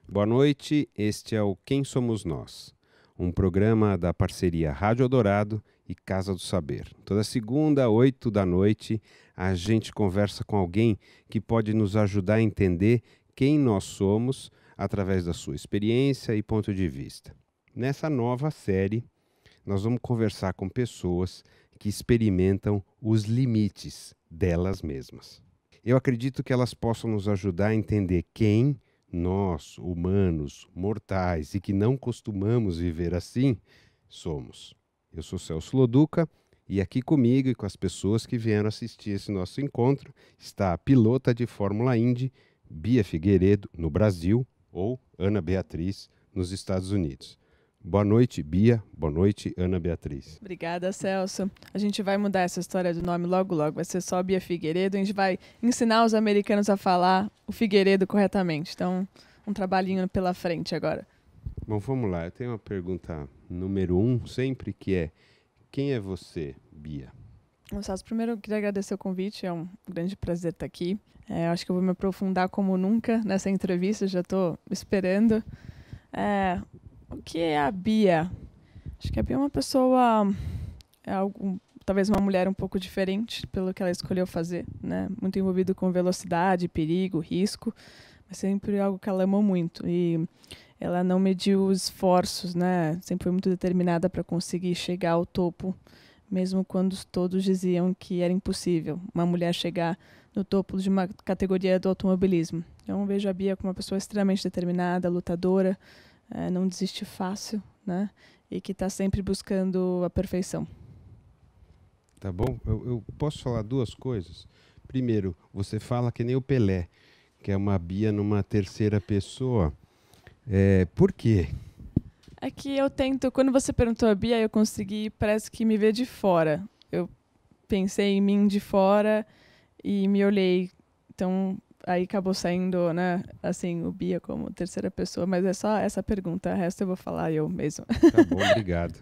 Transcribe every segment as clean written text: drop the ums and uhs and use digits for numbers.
Boa noite, este é o Quem Somos Nós, um programa da parceria Rádio Eldorado e Casa do Saber. Toda segunda, 8 da noite, a gente conversa com alguém que pode nos ajudar a entender quem nós somos através da sua experiência e ponto de vista. Nessa nova série, nós vamos conversar com pessoas que experimentam os limites delas mesmas. Eu acredito que elas possam nos ajudar a entender quem nós, humanos, mortais e que não costumamos viver assim, somos. Eu sou Celso Loduca e aqui comigo e com as pessoas que vieram assistir esse nosso encontro está a pilota de Fórmula Indy, Bia Figueiredo, no Brasil, ou Ana Beatriz, nos Estados Unidos. Boa noite, Bia. Boa noite, Ana Beatriz. Obrigada, Celso. A gente vai mudar essa história do nome logo, logo. Vai ser só Bia Figueiredo. A gente vai ensinar os americanos a falar o Figueiredo corretamente. Então, um trabalhinho pela frente agora. Bom, vamos lá. Eu tenho uma pergunta número 1 sempre, que é: quem é você, Bia? Celso, primeiro eu queria agradecer o convite. É um grande prazer estar aqui. Eu acho que eu vou me aprofundar como nunca nessa entrevista. Já estou esperando. O que é a Bia? Acho que a Bia é uma pessoa, talvez uma mulher um pouco diferente pelo que ela escolheu fazer, né? Muito envolvido com velocidade, perigo, risco, mas sempre algo que ela amou muito. E ela não mediu os esforços, né? Sempre foi muito determinada para conseguir chegar ao topo, mesmo quando todos diziam que era impossível uma mulher chegar no topo de uma categoria do automobilismo. Então, eu vejo a Bia como uma pessoa extremamente determinada, lutadora, não desiste fácil, né? E que está sempre buscando a perfeição. Tá bom? Eu posso falar duas coisas. Primeiro, você fala que nem o Pelé, que é uma Bia numa terceira pessoa. Por quê? É que eu tento, quando você perguntou a Bia, eu consegui, parece que me ver de fora. Eu pensei em mim de fora e me olhei. Então, aí acabou saindo, né, assim, o Bia como terceira pessoa, mas é só essa pergunta, o resto eu vou falar eu mesmo. Tá bom, obrigado.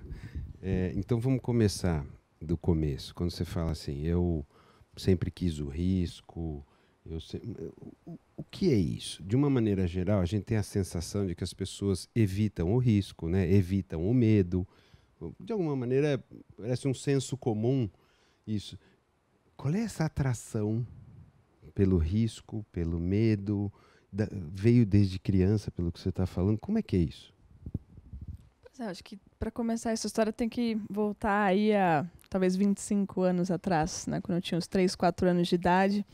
Então vamos começar do começo. Quando você fala assim, eu sempre quis o risco, o que é isso? De uma maneira geral, a gente tem a sensação de que as pessoas evitam o risco, né? Evitam o medo. De alguma maneira, parece um senso comum isso. Qual é essa atração pelo risco, pelo medo? Veio desde criança, pelo que você está falando. Como é que é isso? Pois é, acho que para começar essa história tem que voltar aí a talvez 25 anos atrás, né, quando eu tinha uns 3, 4 anos de idade,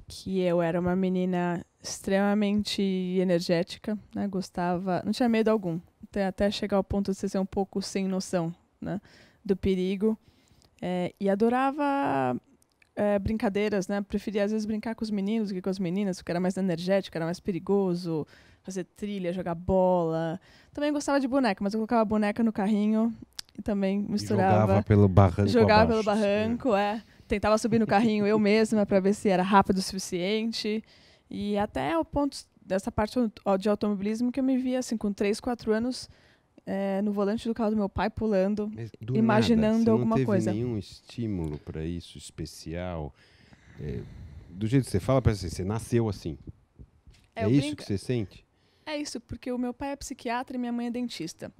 que eu era uma menina extremamente energética, né, gostava, não tinha medo algum, até chegar ao ponto de ser um pouco sem noção, né, do perigo, e adorava brincadeiras, né? Preferia às vezes brincar com os meninos do que com as meninas, porque era mais energético, era mais perigoso, fazer trilha, jogar bola. Também gostava de boneca, mas eu colocava a boneca no carrinho e também misturava. Jogava pelo barranco Jogava abaixo, pelo barranco, Tentava subir no carrinho eu mesma para ver se era rápido o suficiente. E até o ponto dessa parte de automobilismo que eu me via assim, com 3, 4 anos, no volante do carro do meu pai, pulando, imaginando nada, alguma coisa. Não teve nenhum estímulo para isso especial? Do jeito que você fala, parece assim, você nasceu assim. É isso que você sente? É isso, porque o meu pai é psiquiatra e minha mãe é dentista.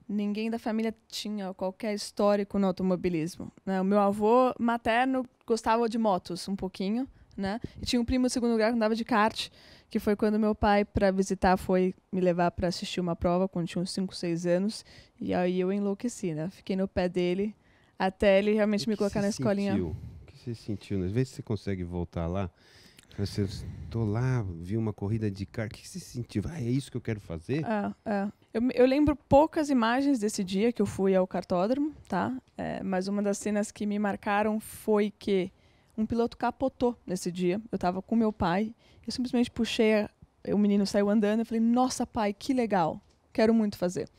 Ninguém da família tinha qualquer histórico no automobilismo, né? O meu avô materno gostava de motos um pouquinho, né? E tinha um primo de segundo grau que andava de kart, que foi quando meu pai, para visitar, foi me levar para assistir uma prova, quando tinha uns 5, 6 anos. E aí eu enlouqueci, né? Fiquei no pé dele até ele realmente me colocar na escolinha. O que você sentiu? Às vezes você consegue voltar lá. Você estou lá, vi uma corrida de kart. O que você sentiu? É isso que eu quero fazer? Eu lembro poucas imagens desse dia que eu fui ao kartódromo, tá? Mas uma das cenas que me marcaram foi que um piloto capotou nesse dia. Eu estava com meu pai. Eu simplesmente puxei, o menino saiu andando. Eu falei, nossa, pai, que legal. Quero muito fazer.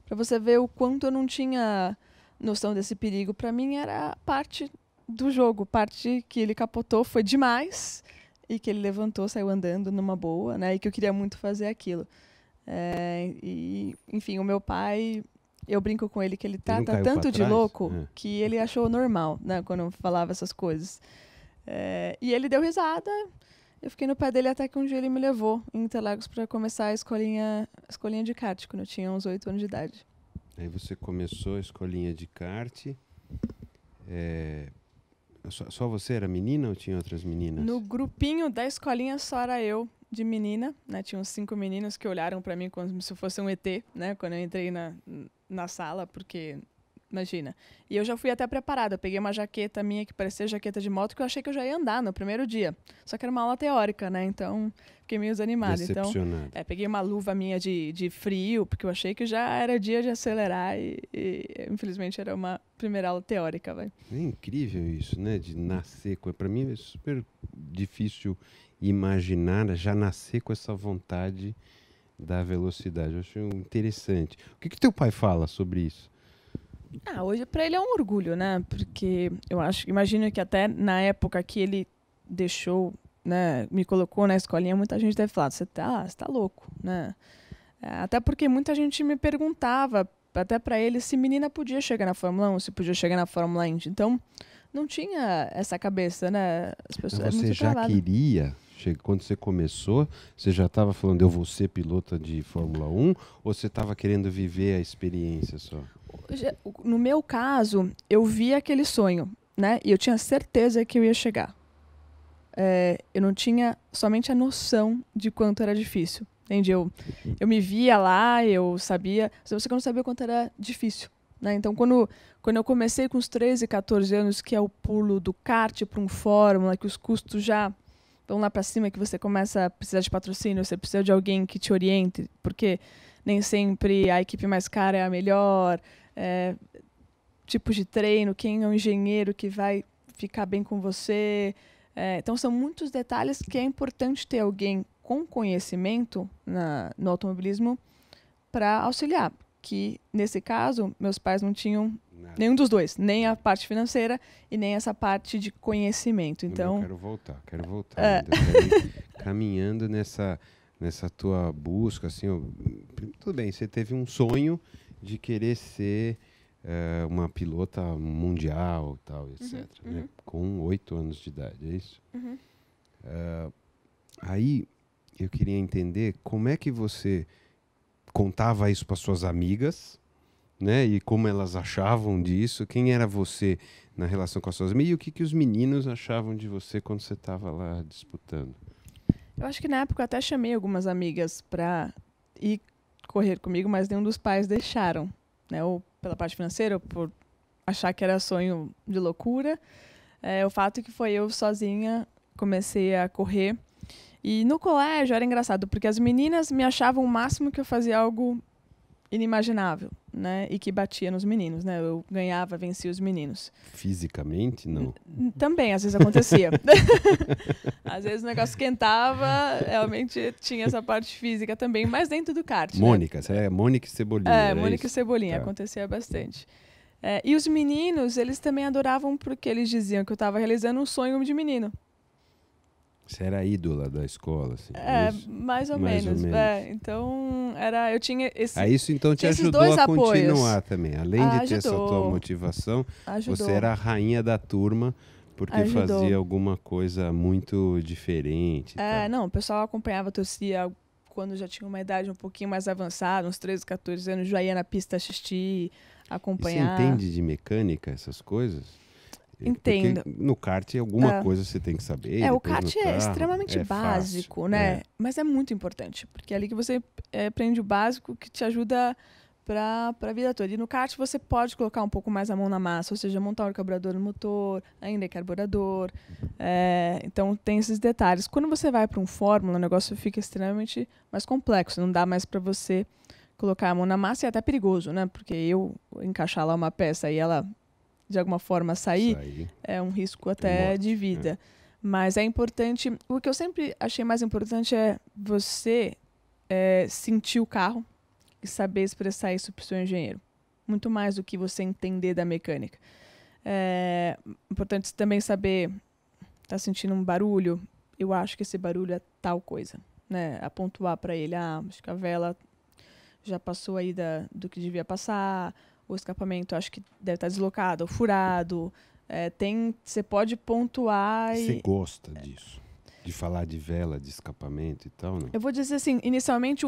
Para você ver o quanto eu não tinha noção desse perigo. Para mim era parte do jogo. Parte que ele capotou foi demais. E que ele levantou, saiu andando numa boa, né? E que eu queria muito fazer aquilo. Enfim, o meu pai, eu brinco com ele que ele tá tanto de louco que ele achou normal, né? Quando eu falava essas coisas. E ele deu risada Eu fiquei no pé dele até que um dia ele me levou em Interlagos para começar a escolinha de kart, quando eu tinha uns 8 anos de idade. Aí você começou a escolinha de kart. Só você era menina ou tinha outras meninas? No grupinho da escolinha só era eu de menina, né? Tinha uns 5 meninos que olharam para mim como se eu fosse um ET, né? Quando eu entrei na sala, porque... Imagina. E eu já fui até preparada. Eu peguei uma jaqueta minha que parecia jaqueta de moto, que eu achei que eu já ia andar no primeiro dia. Só que era uma aula teórica, né? Então, fiquei meio desanimada. Então, peguei uma luva minha de frio, porque eu achei que já era dia de acelerar e infelizmente, era uma primeira aula teórica, vai. É incrível isso, né? De nascer com... Para mim é super difícil imaginar já nascer com essa vontade da velocidade. Eu acho interessante. O que teu pai fala sobre isso? Hoje para ele é um orgulho, né? Porque imagino que até na época que ele deixou, né, me colocou na escolinha, muita gente deve falar, você tá louco, né? Até porque muita gente me perguntava, até para ele, se menina podia chegar na Fórmula 1, se podia chegar na Fórmula Indy. Então, não tinha essa cabeça, né? As pessoas, você já queria... Quando você começou, você já estava falando, eu vou ser pilota de Fórmula 1, ou você estava querendo viver a experiência só? No meu caso, eu vi aquele sonho, né? E eu tinha certeza que eu ia chegar. Eu não tinha somente a noção de quanto era difícil. Entende? Eu me via lá, eu sabia... Você não sabia o quanto era difícil. Né? Então, quando eu comecei com os 13, 14 anos, que é o pulo do kart para um Fórmula, que os custos já... vão lá para cima, que você começa a precisar de patrocínio, você precisa de alguém que te oriente, porque nem sempre a equipe mais cara é a melhor, tipos de treino, quem é o engenheiro que vai ficar bem com você. Então, são muitos detalhes que é importante ter alguém com conhecimento no automobilismo para auxiliar. Que, nesse caso, meus pais não tinham nenhum dos dois, nem a parte financeira e nem essa parte de conhecimento. Então, eu quero voltar ainda, quero ir caminhando nessa tua busca, assim, tudo bem, você teve um sonho de querer ser uma pilota mundial, tal, etc, né? Com 8 anos de idade, é isso? Aí, eu queria entender como é que você contava isso para suas amigas, né? E como elas achavam disso, quem era você na relação com as suas amigas e o que os meninos achavam de você quando você estava lá disputando? Eu acho que na época eu até chamei algumas amigas para ir correr comigo, mas nenhum dos pais deixaram, né? Ou pela parte financeira, ou por achar que era sonho de loucura. O fato é que foi eu sozinha, comecei a correr. E no colégio era engraçado, porque as meninas me achavam o máximo que eu fazia algo inimaginável, né? E que batia nos meninos, né? Eu ganhava, vencia os meninos. Fisicamente, não? Também, às vezes acontecia. Às vezes o negócio esquentava, realmente tinha essa parte física também, mas dentro do kart. Mônica, né? Você é Mônica e Cebolinha. Mônica e Cebolinha, tá. Acontecia bastante. E os meninos, eles também adoravam porque eles diziam que eu estava realizando um sonho de menino. Você era a ídola da escola, assim? Mais ou menos. Então, eu tinha esse... isso então te ajudou a continuar também. Além de ter essa tua motivação, você era a rainha da turma, porque fazia alguma coisa muito diferente. Não, o pessoal acompanhava, torcia quando já tinha uma idade um pouquinho mais avançada, uns 13, 14 anos, já ia na pista assistir, acompanhar. E você entende de mecânica, essas coisas? Entendo. Porque no kart alguma coisa você tem que saber. O kart é extremamente básico, fácil, né? Mas é muito importante, porque é ali que você aprende o básico que te ajuda para a vida toda. E no kart você pode colocar um pouco mais a mão na massa, ou seja, montar o carburador no motor, ainda é carburador. Então tem esses detalhes. Quando você vai para um Fórmula, o negócio fica extremamente mais complexo. Não dá mais para você colocar a mão na massa, e é até perigoso, né? Porque eu encaixar lá uma peça e ela de alguma forma sair, é um risco até de vida. Mas é importante... O que eu sempre achei mais importante é você sentir o carro e saber expressar isso para o seu engenheiro. Muito mais do que você entender da mecânica. É importante também saber... Tá sentindo um barulho? Eu acho que esse barulho é tal coisa. Né? A pontuar para ele. Acho que a vela já passou aí do que devia passar... O escapamento acho que deve estar deslocado ou furado. Você pode pontuar. Você gosta disso? De falar de vela, de escapamento e tal, não? Eu vou dizer assim, inicialmente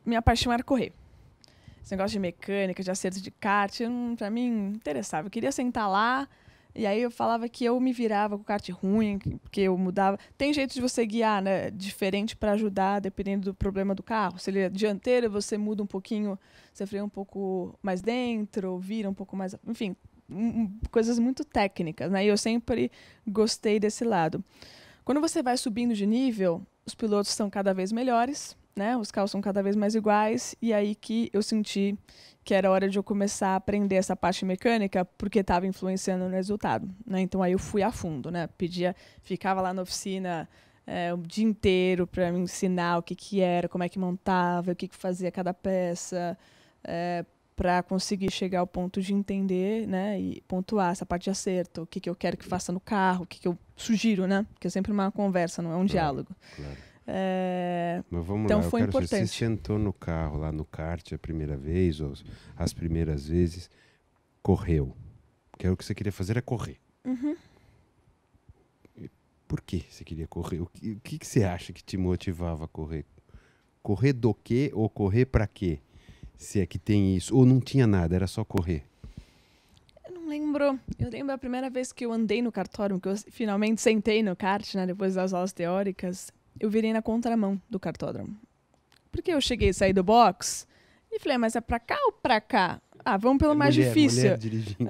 minha paixão era correr. Esse negócio de mecânica, de acerto de kart, pra mim, não interessava. Eu queria sentar lá, e aí eu falava que eu me virava com o kart ruim, que eu mudava. Tem jeito de você guiar, né, diferente para ajudar, dependendo do problema do carro. Se ele é dianteiro, você muda um pouquinho, você freia um pouco mais dentro, vira um pouco mais... Enfim, coisas muito técnicas, né? E eu sempre gostei desse lado. Quando você vai subindo de nível, os pilotos são cada vez melhores, né? Os carros são cada vez mais iguais, e aí que eu senti que era hora de eu começar a aprender essa parte mecânica, porque estava influenciando no resultado, né? Então aí eu fui a fundo, né? Ficava lá na oficina o dia inteiro para me ensinar o que era, como é que montava, o que fazia cada peça, para conseguir chegar ao ponto de entender, né, e pontuar essa parte de acerto, o que eu quero que faça no carro, o que eu sugiro, né? Porque é sempre uma conversa, não é um diálogo. Claro. Mas vamos então lá, foi importante. Você sentou no carro lá no kart a primeira vez, ou as primeiras vezes, correu. Porque o que você queria fazer é correr. Uhum. Por que você queria correr? O que você acha que te motivava a correr? Correr do quê ou correr para quê? Se é que tem isso. Ou não tinha nada, era só correr. Eu não lembro. Eu lembro a primeira vez que eu andei no kartódromo, que eu finalmente sentei no kart, né, depois das aulas teóricas, eu virei na contramão do kartódromo. Porque eu cheguei a sair do box e falei, mas é pra cá ou pra cá? Ah, vamos pelo mais difícil. Mulher dirigindo.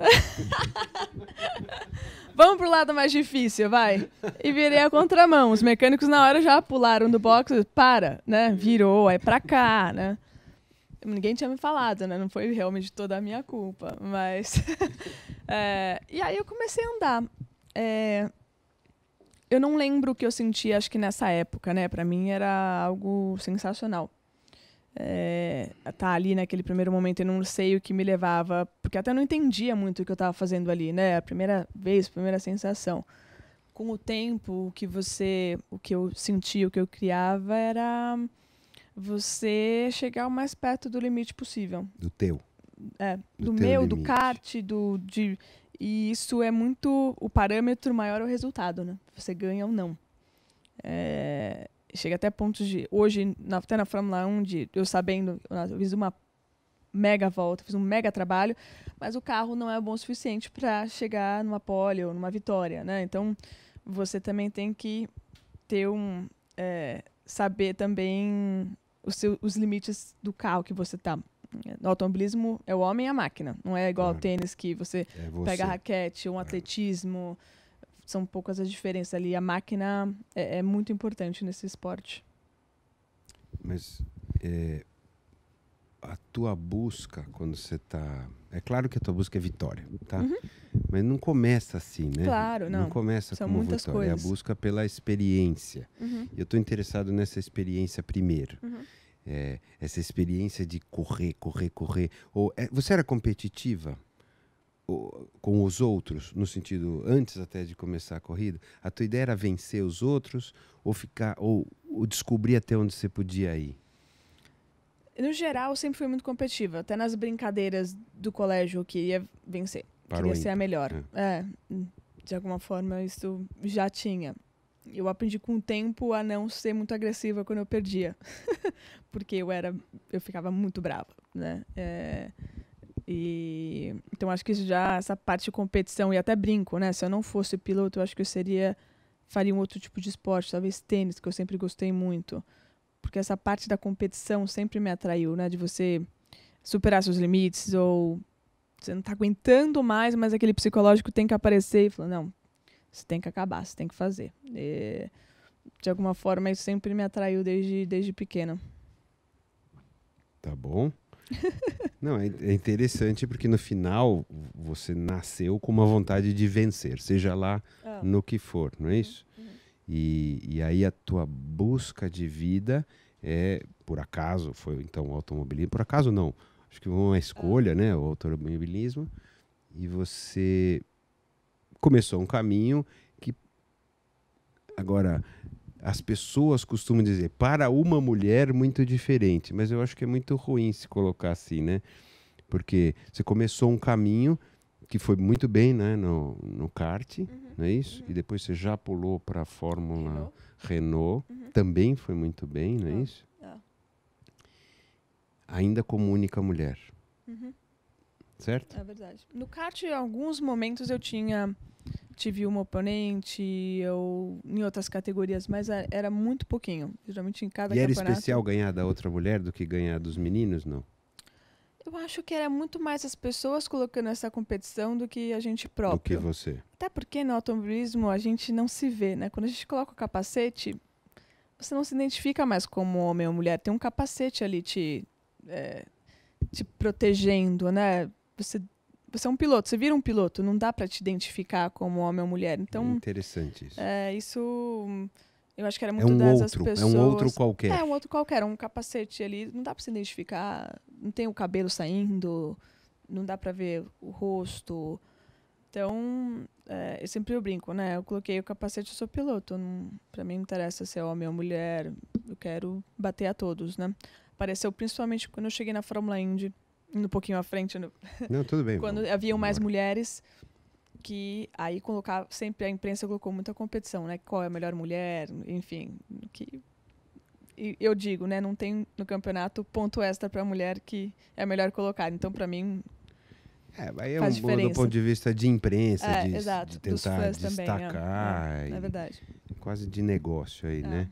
Vamos pro lado mais difícil, vai. E virei a contramão. Os mecânicos na hora já pularam do box, né? Virou, é pra cá, né? Ninguém tinha me falado, né? Não foi realmente toda a minha culpa, mas... E aí eu comecei a andar. Eu não lembro o que eu senti, acho que nessa época, né? Pra mim era algo sensacional. Tá ali naquele primeiro momento, eu não sei o que me levava, porque até não entendia muito o que eu estava fazendo ali, né? A primeira vez, a primeira sensação. Com o tempo, o que eu sentia, o que eu criava era você chegar o mais perto do limite possível. Do teu. Do meu, limite. Do kart, e isso é muito... O parâmetro maior é o resultado, né? Você ganha ou não. Chega até pontos de... Hoje, até na Fórmula 1, eu sabendo... Eu fiz uma mega volta, fiz um mega trabalho, mas o carro não é bom o suficiente para chegar numa pole ou numa vitória, né? Então, você também tem que ter saber também os limites do carro que você tá. No automobilismo é o homem e a máquina. Não é igual ao tênis que você pega a raquete ou um atletismo. São poucas as diferenças ali. A máquina é muito importante nesse esporte. Mas a tua busca, quando você tá... É claro que a tua busca é vitória, tá? Uhum. Mas não começa assim, né? Claro, não. Não começa São como muitas vitória. coisas. É a busca pela experiência. Uhum. Eu estou interessado nessa experiência primeiro. Uhum. Essa experiência de correr. Você era competitiva com os outros, no sentido, antes até de começar a corrida? A tua ideia era vencer os outros ou descobrir até onde você podia ir? No geral, eu sempre fui muito competitiva. Até nas brincadeiras do colégio, eu queria vencer. Queria ser a melhor. De alguma forma, isso já tinha. Eu aprendi com o tempo a não ser muito agressiva quando eu perdia. Porque eu ficava muito brava, né? Então, acho que isso essa parte de competição, e até brinco, né? Se eu não fosse piloto, eu acho que eu faria um outro tipo de esporte, talvez tênis, que eu sempre gostei muito. Porque essa parte da competição sempre me atraiu, né? De você superar seus limites, ou você não tá aguentando mais, mas aquele psicológico tem que aparecer e falar, não, você tem que acabar, você tem que fazer. De alguma forma, isso sempre me atraiu desde pequena. Tá bom. Não, é interessante porque no final você nasceu com uma vontade de vencer, seja lá no que for, não é isso? Uhum. E aí a tua busca de vida por acaso, foi então o automobilismo, por acaso não, acho que uma escolha, né, o automobilismo, e você começou um caminho que, agora, as pessoas costumam dizer, para uma mulher, muito diferente, mas eu acho que é muito ruim se colocar assim, né, porque você começou um caminho que foi muito bem, né, no kart, não é isso? E depois você já pulou para a Fórmula Renault, também foi muito bem, não é isso? Ainda como única mulher. Certo? É verdade. No kart, em alguns momentos eu tive uma oponente, em outras categorias, mas era muito pouquinho. Geralmente em cada E era campeonato. especial ganhar da outra mulher do que ganhar dos meninos, não? Eu acho que era muito mais as pessoas colocando essa competição do que a gente próprio. Do que você. Até porque no automobilismo a gente não se vê, né? Quando a gente coloca o capacete, você não se identifica mais como homem ou mulher. Tem um capacete ali te protegendo, né? Você é um piloto, você vira um piloto, não dá para te identificar como homem ou mulher. Então, interessante isso. Isso eu acho que era muito dessas pessoas. É um outro qualquer. É um outro qualquer, um capacete ali, não dá para se identificar, não tem o cabelo saindo, não dá para ver o rosto. Então, eu brinco, né? Eu coloquei o capacete, eu sou piloto. Para mim não interessa se é homem ou mulher, eu quero bater a todos, né? Apareceu principalmente quando eu cheguei na Fórmula Indy, indo um pouquinho à frente. Não, tudo bem. Quando haviam mais mulheres, que aí sempre a imprensa colocou muita competição, né? Qual é a melhor mulher, enfim. E eu digo, né? Não tem no campeonato ponto extra para a mulher que é melhor colocar. Então, para mim, aí faz diferença. Do ponto de vista de imprensa, exato, de tentar destacar. Também, é verdade. Quase de negócio aí, né?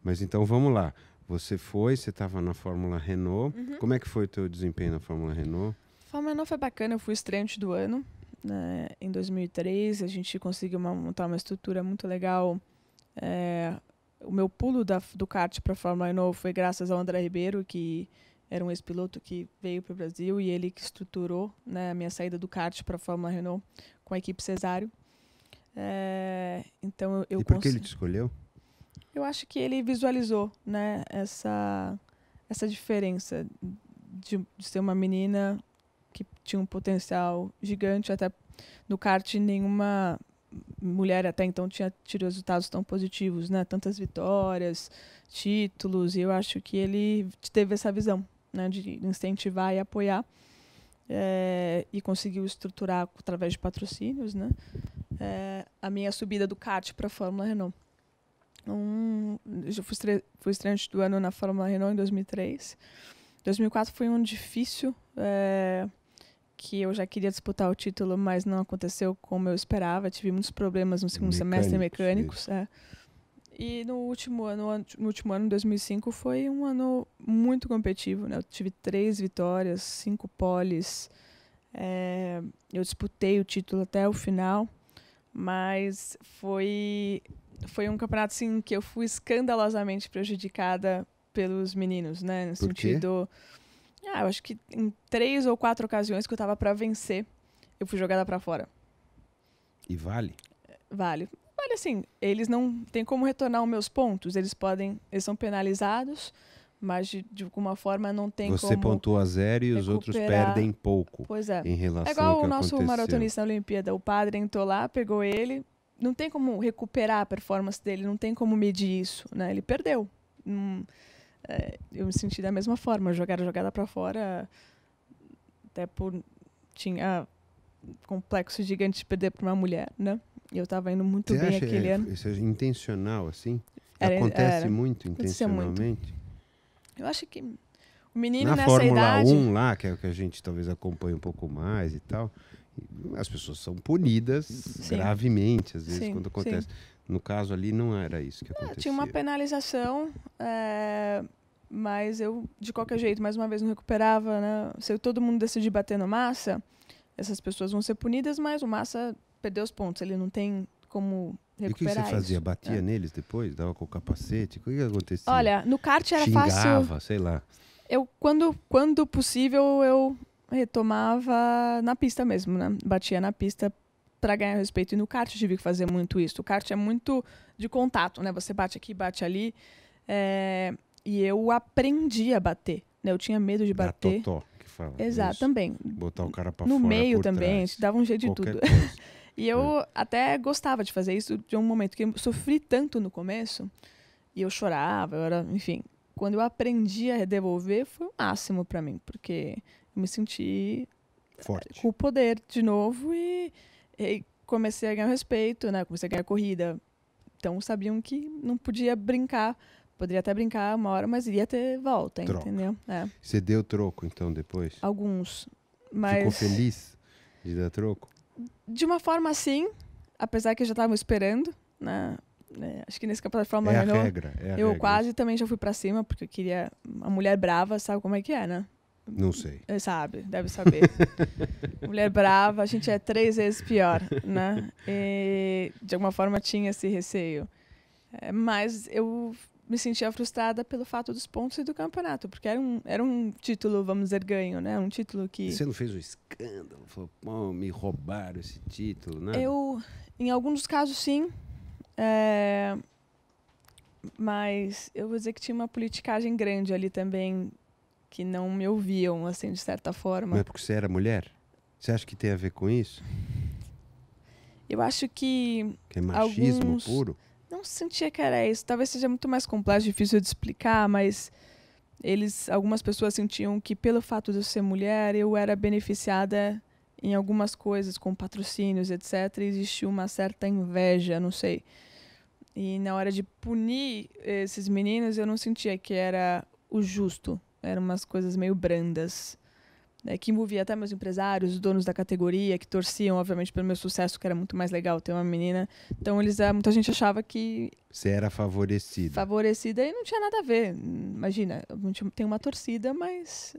Mas então, vamos lá. Você estava na Fórmula Renault. Como é que foi o teu desempenho na Fórmula Renault? A Fórmula Renault foi bacana, eu fui estreante do ano, né, em 2003. A gente conseguiu montar uma estrutura muito legal. O meu pulo do kart para a Fórmula Renault foi graças ao André Ribeiro, que era um ex-piloto que veio para o Brasil e ele que estruturou, né, a minha saída do kart para a Fórmula Renault com a equipe Cesário. Então e por que ele te escolheu? Eu acho que ele visualizou, né, essa diferença de ser uma menina que tinha um potencial gigante. Até no kart, nenhuma mulher até então tinha tido resultados tão positivos, né? Tantas vitórias, títulos. E eu acho que ele teve essa visão, né, de incentivar e apoiar. E conseguiu estruturar, através de patrocínios, né, a minha subida do kart para a Fórmula Renault. Eu fui estreante do ano na Fórmula Renault em 2003. 2004 foi um ano difícil, que eu já queria disputar o título, mas não aconteceu como eu esperava. Tive muitos problemas no segundo semestre mecânicos. E no último ano, em 2005, foi um ano muito competitivo, né? Eu tive 3 vitórias, 5 poles. Eu disputei o título até o final, mas foi um campeonato assim, que eu fui escandalosamente prejudicada pelos meninos, né? No sentido... eu acho que em 3 ou 4 ocasiões que eu estava para vencer, eu fui jogada para fora. E vale? Vale. Vale, assim, eles não têm como retornar os meus pontos. Eles são penalizados, mas de alguma forma não tem como... Você pontua 0 e os outros perdem pouco. Pois é. Em relação ao que aconteceu. É igual o nosso maratonista na Olimpíada. O padre entrou lá, pegou ele... Não tem como recuperar a performance dele, não tem como medir isso, né? Ele perdeu. Eu me senti da mesma forma, jogaram a jogada para fora, até tinha complexo gigante de perder para uma mulher, né? E eu estava indo muito bem aquele ano. Isso é intencional, assim? Acontece muito intencionalmente? Muito. Eu acho que o menino na nessa Fórmula idade... 1 lá, que é o que a gente talvez acompanhe um pouco mais e tal... As pessoas são punidas gravemente, às vezes, quando acontece. No caso ali, não era isso que acontecia. Tinha uma penalização, mas eu, de qualquer jeito, mais uma vez, não recuperava, né? Se todo mundo decidir bater no Massa, essas pessoas vão ser punidas, mas o Massa perdeu os pontos. Ele não tem como recuperar. E o que você fazia? Batia neles depois? Dava com o capacete? O que acontecia? Olha, no kart era Xingava, fácil... sei lá. Eu, quando possível, eu retomava na pista mesmo, né? Batia na pista para ganhar respeito. E no kart eu tive que fazer muito isso. O kart é muito de contato, né? Você bate aqui, bate ali. E eu aprendi a bater, né? Eu tinha medo de bater. Da totó, que fala. Exato, isso. também. Botar o cara pra no fora meio por também, trás. a gente dava um jeito de tudo. E eu até gostava de fazer isso de um momento que eu sofri tanto no começo. E eu chorava, enfim. Quando eu aprendi a devolver, foi o máximo para mim, porque eu me senti Forte. com o poder de novo e comecei a ganhar respeito, né? Comecei a ganhar corrida. Então sabiam que não podia brincar. Poderia até brincar uma hora, mas iria ter volta, Troca. entendeu? É. Você deu troco, então, depois? Alguns. Mas Ficou feliz de dar troco? de uma forma assim, apesar que já estavam esperando, né? Acho que nesse campeonato de Fórmula Renault, É a eu regra. quase também já fui pra cima, porque eu queria... A mulher brava, sabe como é que é, né? Não sei. Sabe, deve saber. Mulher brava, a gente é 3 vezes pior, né? E, de alguma forma tinha esse receio. Mas eu me sentia frustrada pelo fato dos pontos e do campeonato, porque era um título, vamos dizer, ganho, né? Um título que... E você não fez um escândalo? Falou, pô, me roubaram esse título, né? Em alguns casos, sim. Mas eu vou dizer que tinha uma politicagem grande ali também, que não me ouviam, assim, de certa forma. Não é porque você era mulher? Você acha que tem a ver com isso? Eu acho que Que é machismo alguns... puro? Não sentia que era isso. Talvez seja muito mais complexo, difícil de explicar, mas algumas pessoas sentiam que pelo fato de eu ser mulher, eu era beneficiada em algumas coisas, com patrocínios, etc. E existia uma certa inveja, não sei. E na hora de punir esses meninos, eu não sentia que era o justo. Eram umas coisas meio brandas, né, que envolvia até meus empresários, os donos da categoria, que torciam, obviamente, pelo meu sucesso, que era muito mais legal ter uma menina. Então, muita gente achava que... Você era favorecida. Favorecida e não tinha nada a ver. Imagina, tem uma torcida, mas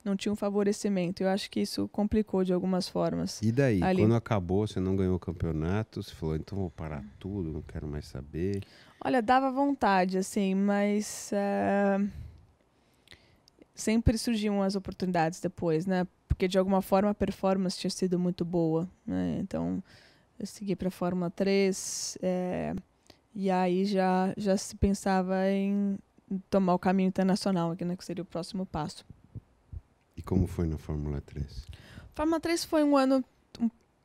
não tinha um favorecimento. Eu acho que isso complicou de algumas formas. E daí, ali. quando acabou, você não ganhou o campeonato, você falou, então vou parar tudo, não quero mais saber. Olha, dava vontade, assim, mas... sempre surgiam as oportunidades depois, né? Porque de alguma forma a performance tinha sido muito boa, né? Então eu segui para a Fórmula 3 e aí já se pensava em tomar o caminho internacional, que seria o próximo passo. E como foi na Fórmula 3? Fórmula 3 foi um ano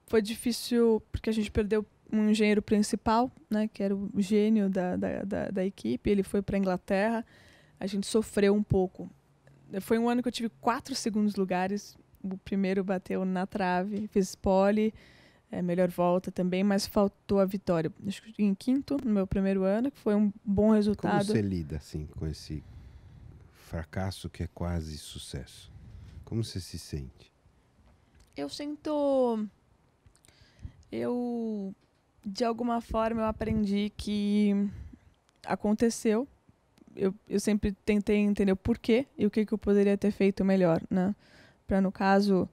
foi difícil porque a gente perdeu um engenheiro principal, né? Que era o gênio da equipe. Ele foi para a Inglaterra. A gente sofreu um pouco. Foi um ano que eu tive 4 segundos lugares. O primeiro bateu na trave, fiz pole, melhor volta também, mas faltou a vitória. Acho que em quinto, no meu primeiro ano, que foi um bom resultado. Como você lida, assim, com esse fracasso que é quase sucesso? Como você se sente? Eu sinto... de alguma forma, eu aprendi que aconteceu. Eu sempre tentei entender o porquê e o que eu poderia ter feito melhor, né? Para, no caso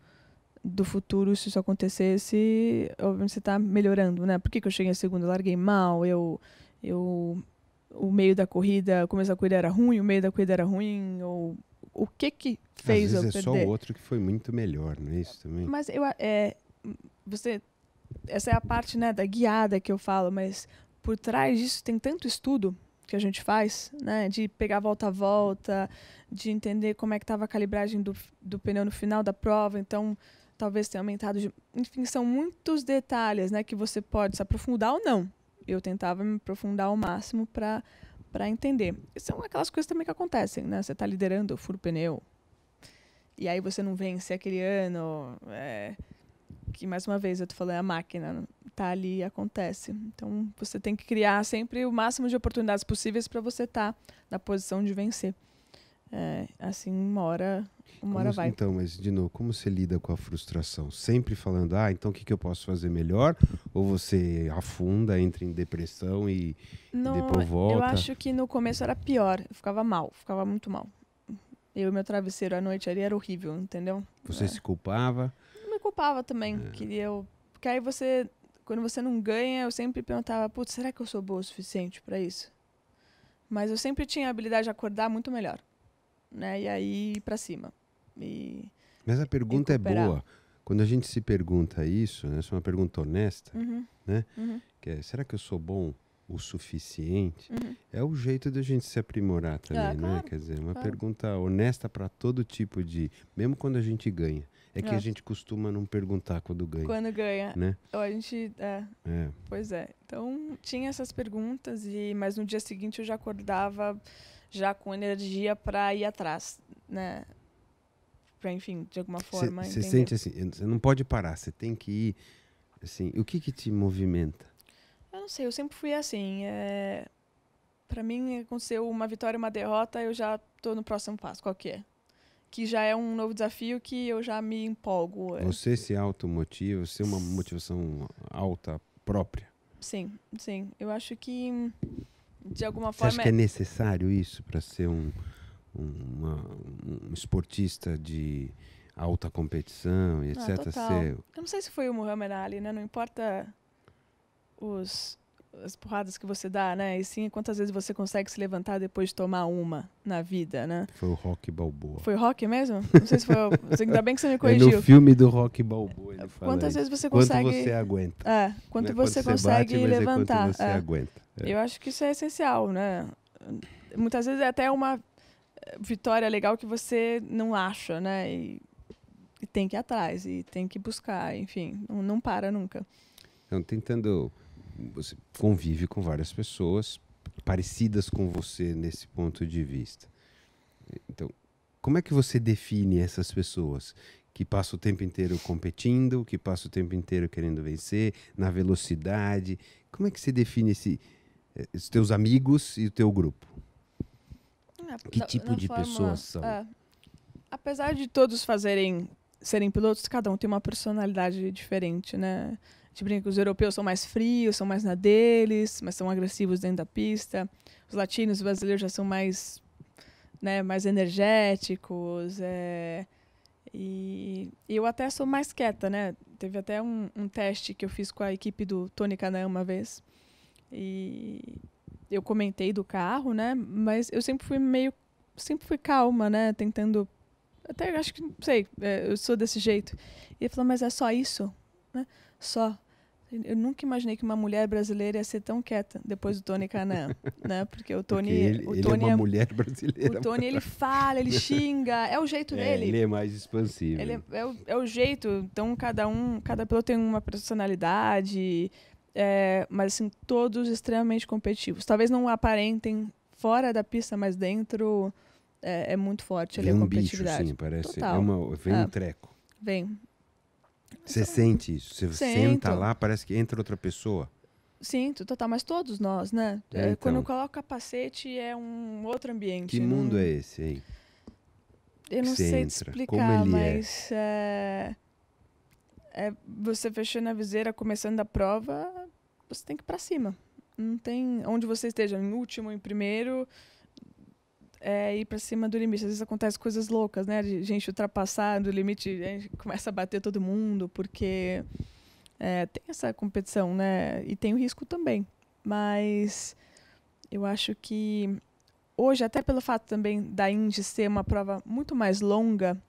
do futuro, se isso acontecesse, obviamente você está melhorando, né? Por que eu cheguei em segundo? Eu larguei mal, o meio da corrida, o começo da corrida era ruim, o meio da corrida era ruim, ou o que fez eu perder? Às vezes é só o outro que foi muito melhor, não é isso também? Mas essa é a parte, né, da guiada que eu falo, mas por trás disso tem tanto estudo que a gente faz, né, de pegar volta a volta, de entender como é que estava a calibragem do pneu no final da prova, então talvez tenha aumentado. Enfim, são muitos detalhes, né, que você pode se aprofundar ou não. Eu tentava me aprofundar ao máximo para entender. E são aquelas coisas também que acontecem, né? Você está liderando, fura o pneu, e aí você não vence aquele ano, que mais uma vez eu tô falando, a máquina tá ali e acontece. Então você tem que criar sempre o máximo de oportunidades possíveis para você estar na posição de vencer. Assim, uma hora vai. Então, mas de novo, como você lida com a frustração? Sempre falando, então o que eu posso fazer melhor? Ou você afunda, entra em depressão e depois volta? Eu acho que no começo era pior. Eu ficava muito mal. Eu e meu travesseiro à noite ali era horrível, entendeu? Você se culpava? Me culpava também. Porque aí quando você não ganha, eu sempre perguntava, putz, será que eu sou boa o suficiente para isso? Mas eu sempre tinha a habilidade de acordar muito melhor, né? E aí ir para cima. Mas a pergunta é boa. Quando a gente se pergunta isso, né, essa é uma pergunta honesta, né? Que é, será que eu sou bom o suficiente? É o jeito da gente se aprimorar também, né? Claro, Quer dizer, uma pergunta honesta para todo tipo de... Mesmo quando a gente ganha. É que a gente costuma não perguntar quando ganha. Quando ganha. Né? A gente... Pois é. Então, tinha essas perguntas, mas no dia seguinte eu já acordava já com energia para ir atrás, né? para, enfim, de alguma forma Você entender. sente assim, você não pode parar, você tem que ir, assim, o que te movimenta? Eu não sei, eu sempre fui assim. Para mim, aconteceu uma vitória e uma derrota, eu já tô no próximo passo, qual que é? Que já é um novo desafio que eu já me empolgo. Você se automotiva, você tem uma motivação alta própria? Sim, sim. Eu acho que, de alguma Você forma... acha que é necessário isso para ser um esportista de alta competição e etc? Total. Eu não sei se foi o Muhammad Ali, né? Não importa as porradas que você dá, né? E sim quantas vezes você consegue se levantar depois de tomar uma na vida, né? Foi o Rocky Balboa. Foi o Rocky mesmo? Não sei se foi ainda bem que você me corrigiu. É no filme do Rocky Balboa ele fala Quantas isso. vezes você consegue... Quanto você aguenta. Quanto Não é você quanto consegue bate, mas levantar. É quanto você aguenta. Eu acho que isso é essencial, né? Muitas vezes é até uma vitória legal que você não acha, né? E tem que ir atrás, e tem que buscar, enfim, não para nunca. Então, você convive com várias pessoas parecidas com você nesse ponto de vista. Então, como é que você define essas pessoas que passam o tempo inteiro competindo, que passam o tempo inteiro querendo vencer, na velocidade? Como é que você define os teus amigos e o teu grupo? Que tipo de pessoas são? Apesar de todos serem pilotos, cada um tem uma personalidade diferente, né? A gente brinca que os europeus são mais frios, são mais na deles, mas são agressivos dentro da pista. Os latinos, os brasileiros já são mais, né, mais energéticos. E eu até sou mais quieta, né? Teve até um teste que eu fiz com a equipe do Tony Kanaan uma vez. E eu comentei do carro, né? Mas eu sempre fui calma, né? Tentando, até acho que, não sei, eu sou desse jeito. E ele falou, mas é só isso? Né? Só. Eu nunca imaginei que uma mulher brasileira ia ser tão quieta depois do Tony Kanaan, né? Porque o Tony, ele é uma mulher brasileira. O Tony, ele fala, ele xinga, é o jeito dele. Ele é mais expansivo. É o jeito. Então cada piloto tem uma personalidade, mas assim, todos extremamente competitivos. Talvez não aparentem fora da pista, mas dentro é muito forte ali a competitividade. Bicho, sim, parece. Total. Vem um treco. Vem. Você sente isso? Você senta lá, parece que entra outra pessoa. Sinto, total, mas todos nós, né? Então, quando eu coloco capacete é um outro ambiente. Que mundo é esse, hein? Eu não sei te explicar, mas você fechando a viseira, começando a prova, você tem que ir pra cima. Não tem onde você esteja, em último, em primeiro, ir pra cima do limite. Às vezes acontecem coisas loucas, né? De gente ultrapassar do limite, a gente começa a bater todo mundo, porque tem essa competição, né? E tem o risco também. Mas eu acho que hoje, até pelo fato também da Indy ser uma prova muito mais longa,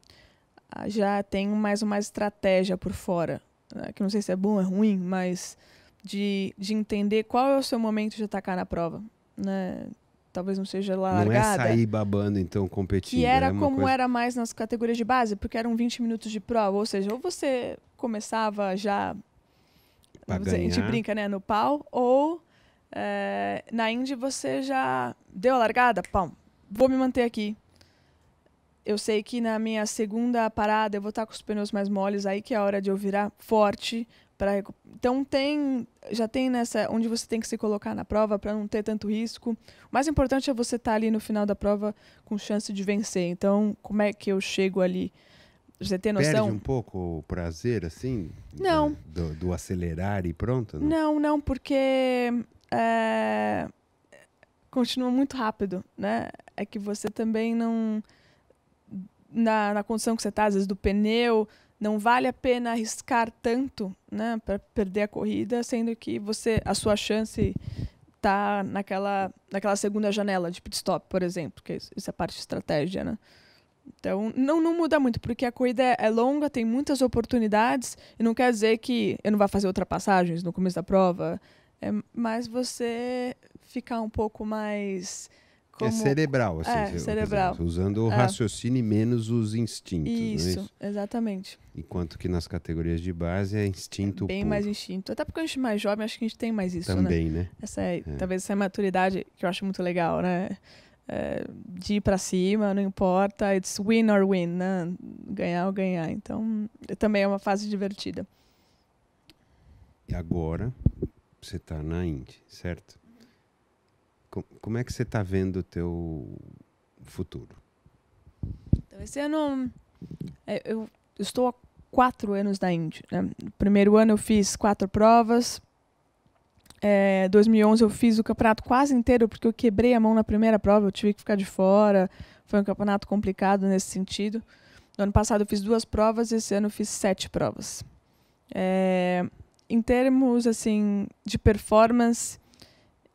já tem mais uma estratégia por fora, né? Que não sei se é bom ou é ruim, mas de entender qual é o seu momento de atacar na prova, né? Talvez não seja largada. Não é sair babando, então, competindo. Que era como era mais nas categorias de base, porque eram 20 minutos de prova, ou seja, ou você começava já, a gente brinca, né, no pau, ou na Indy você já deu a largada, pão, vou me manter aqui. Eu sei que na minha segunda parada eu vou estar com os pneus mais moles, aí que é a hora de eu virar forte. Então já tem nessa onde você tem que se colocar na prova para não ter tanto risco. O mais importante é você estar ali no final da prova com chance de vencer. Então, como é que eu chego ali? Você tem noção? Perde um pouco o prazer, assim? Não. Do acelerar e pronto? Não, porque continua muito rápido, né? É que você também não... Na condição que você está, às vezes, do pneu, não vale a pena arriscar tanto, né, para perder a corrida, sendo que a sua chance está naquela segunda janela de pit stop, por exemplo, que isso é parte de estratégia, né? Então, não muda muito, porque a corrida é longa, tem muitas oportunidades, e não quer dizer que eu não vá fazer ultrapassagens no começo da prova, mas você ficar um pouco mais... É cerebral, assim. Cerebral. Dizer, usando o raciocínio e menos os instintos. Isso, não é isso? Exatamente. Enquanto que nas categorias de base é instinto bem puro. Mais instinto. Até porque a gente é mais jovem, acho que a gente tem mais isso, também, né? Talvez essa maturidade que eu acho muito legal, né? de ir para cima, não importa, it's win or win, né? Ganhar ou ganhar. Então, também é uma fase divertida. E agora, você está na Indy, certo? Como é que você está vendo o teu futuro? Então, esse ano, eu estou há 4 anos na Indy, né? No primeiro ano eu fiz 4 provas. 2011 eu fiz o campeonato quase inteiro porque eu quebrei a mão na primeira prova, eu tive que ficar de fora. Foi um campeonato complicado nesse sentido. No ano passado eu fiz 2 provas, esse ano eu fiz 7 provas. Em termos assim, de performance,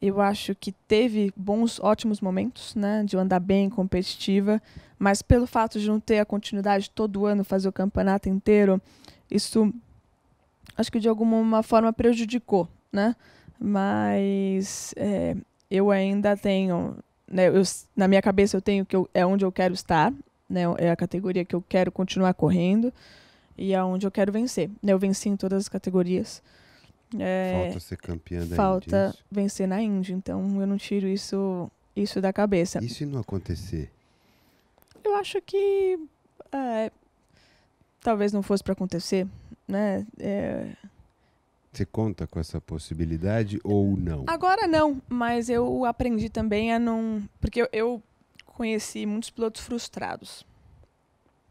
eu acho que teve ótimos momentos, né, de eu andar bem competitiva, mas pelo fato de não ter a continuidade todo ano, fazer o campeonato inteiro, isso acho que de alguma forma prejudicou, né? Mas eu ainda tenho, né, na minha cabeça eu tenho que é onde eu quero estar, né, é a categoria que eu quero continuar correndo e é onde eu quero vencer. Eu venci em todas as categorias. Falta ser campeã da Indy. Falta vencer na Indy, então eu não tiro isso da cabeça. E se não acontecer? Eu acho que talvez não fosse para acontecer, né? Você conta com essa possibilidade ou não? Agora não, mas eu aprendi também a não... Porque eu conheci muitos pilotos frustrados.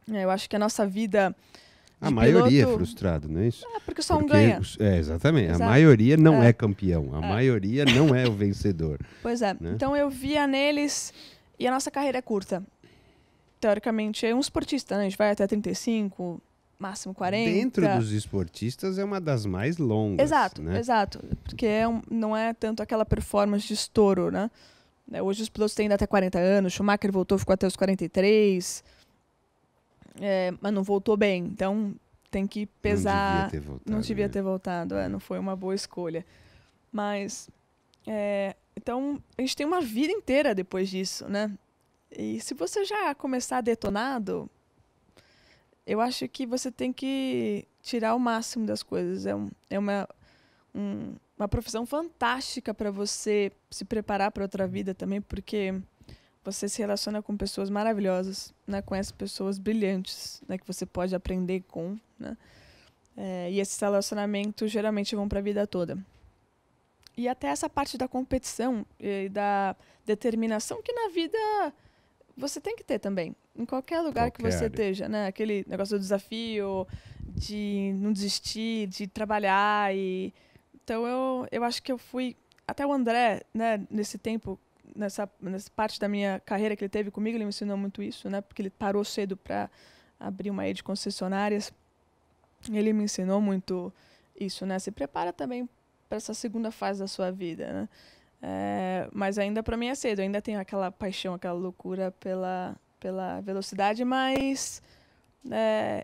Eu acho que a nossa vida... A maioria é frustrado, não é isso? Porque só um ganha. Exatamente. Exato. A maioria não é campeão. A maioria não é o vencedor. Pois é. Né? Então eu via neles... E a nossa carreira é curta. Teoricamente, é um esportista, né? A gente vai até 35... máximo 40. Dentro dos esportistas é uma das mais longas. Exato, né? Exato. Porque não é tanto aquela performance de estouro, né? Hoje os pilotos têm ainda até 40 anos, Schumacher voltou, ficou até os 43, mas não voltou bem. Então tem que pesar. Não devia ter voltado. Não foi uma boa escolha. Mas, então, a gente tem uma vida inteira depois disso, né? E se você já começar detonado... Eu acho que você tem que tirar o máximo das coisas. É uma profissão fantástica para você se preparar para outra vida também, porque você se relaciona com pessoas maravilhosas, né? Conhece pessoas brilhantes, né? Que você pode aprender com, né? E esses relacionamentos geralmente vão para a vida toda. E até essa parte da competição e da determinação que na vida você tem que ter também. Em qualquer lugar que você esteja, né? Aquele negócio do desafio, de não desistir, de trabalhar. Então, eu acho que eu fui... Até o André, né, nesse tempo, nessa parte da minha carreira que ele teve comigo, ele me ensinou muito isso, né? Porque ele parou cedo para abrir uma rede de concessionárias. Ele me ensinou muito isso, né? Se prepara também para essa segunda fase da sua vida, né? Mas ainda para mim é cedo. Eu ainda tenho aquela paixão, aquela loucura pela velocidade, mas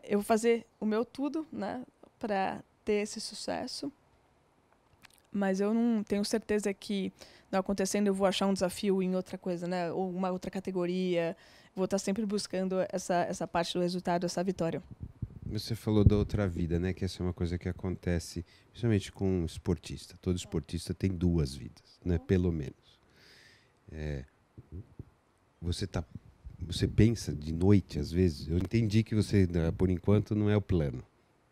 eu vou fazer o meu tudo, né, para ter esse sucesso. Mas eu não tenho certeza que, não acontecendo, eu vou achar um desafio em outra coisa, né, ou uma outra categoria. Vou estar sempre buscando essa parte do resultado, essa vitória. Você falou da outra vida, né, que essa é uma coisa que acontece principalmente com um esportista. Todo esportista tem 2 vidas, né, pelo menos. Você pensa de noite, às vezes. Eu entendi que você, por enquanto, não é o plano,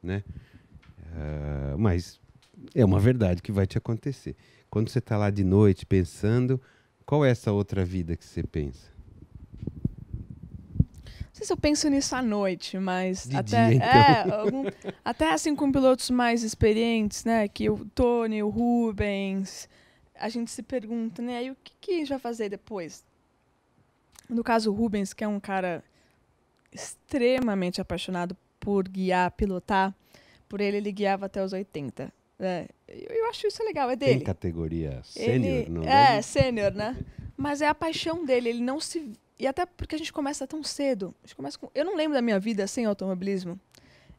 né? Mas é uma verdade que vai te acontecer. Quando você está lá de noite pensando, qual é essa outra vida que você pensa? Não sei se eu penso nisso à noite, mas de até dia, então. até assim com pilotos mais experientes, né? Que o Tony, o Rubens, a gente se pergunta, né? E o que a gente vai fazer depois? No caso, o Rubens, que é um cara extremamente apaixonado por guiar, pilotar, por ele guiava até os 80. Eu acho isso legal, é dele. Tem categoria sênior, não é? Sênior, né? Mas é a paixão dele, ele não se... E até porque a gente começa tão cedo. Eu não lembro da minha vida sem automobilismo.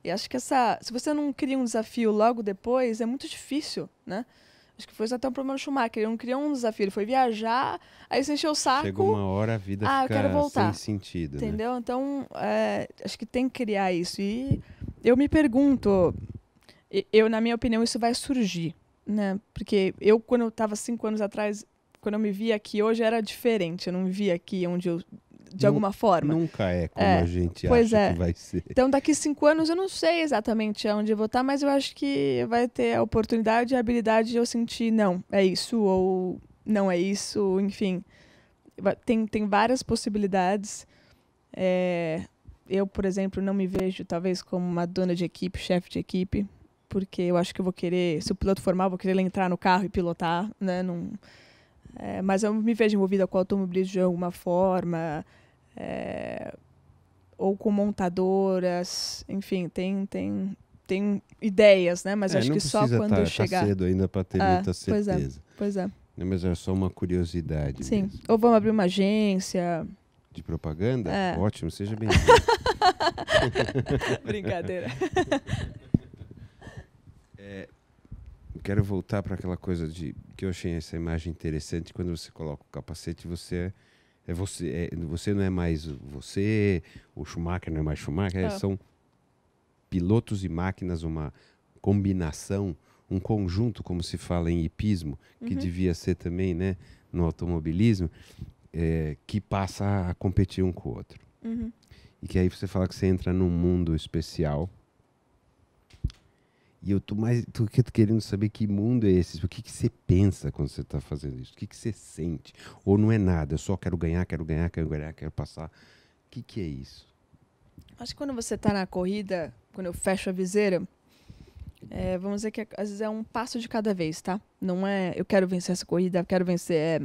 E acho que se você não cria um desafio logo depois, é muito difícil, né? Acho que foi até um problema do Schumacher. Ele não criou um desafio, ele foi viajar, aí se encheu o saco. Chegou uma hora, a vida eu quero voltar. sem sentido. Entendeu? Né? Então, acho que tem que criar isso. E eu me pergunto, na minha opinião, isso vai surgir, né? Porque quando eu estava 5 anos atrás, quando eu me vi aqui hoje era diferente. Eu não me vi aqui onde eu... De alguma forma. Nunca é como a gente pois acha que vai ser. Então, daqui 5 anos, eu não sei exatamente onde eu vou estar, mas eu acho que vai ter a oportunidade e a habilidade de eu sentir, não, é isso, ou não é isso, enfim. Tem várias possibilidades. Eu, por exemplo, não me vejo, talvez, como uma dona de equipe, chefe de equipe, porque eu acho que eu vou querer, se o piloto formar, eu vou querer entrar no carro e pilotar, né? Não, mas eu me vejo envolvida com automobilismo de alguma forma, ou com montadoras, enfim, tem ideias, né? Mas eu acho que só quando eu chegar... Tá cedo ainda para ter muita certeza. Pois é. Mas era só uma curiosidade. Sim. Mesmo. Ou vamos abrir uma agência... De propaganda? Ótimo, seja bem-vindo. Brincadeira. Quero voltar para aquela coisa que eu achei essa imagem interessante. Quando você coloca o capacete, você não é mais você, o Schumacher não é mais Schumacher, são pilotos e máquinas, uma combinação, um conjunto, como se fala em hipismo, que devia ser também, né, no automobilismo, que passa a competir um com o outro. E que aí você fala que você entra num mundo especial. E eu tô querendo saber que mundo é esse, o que você pensa quando você está fazendo isso, o que você sente. Ou não é nada, eu só quero ganhar, quero passar. O que é isso? Acho que quando você está na corrida, quando eu fecho a viseira, vamos dizer que às vezes é um passo de cada vez, tá? Não é eu quero vencer essa corrida, eu quero vencer...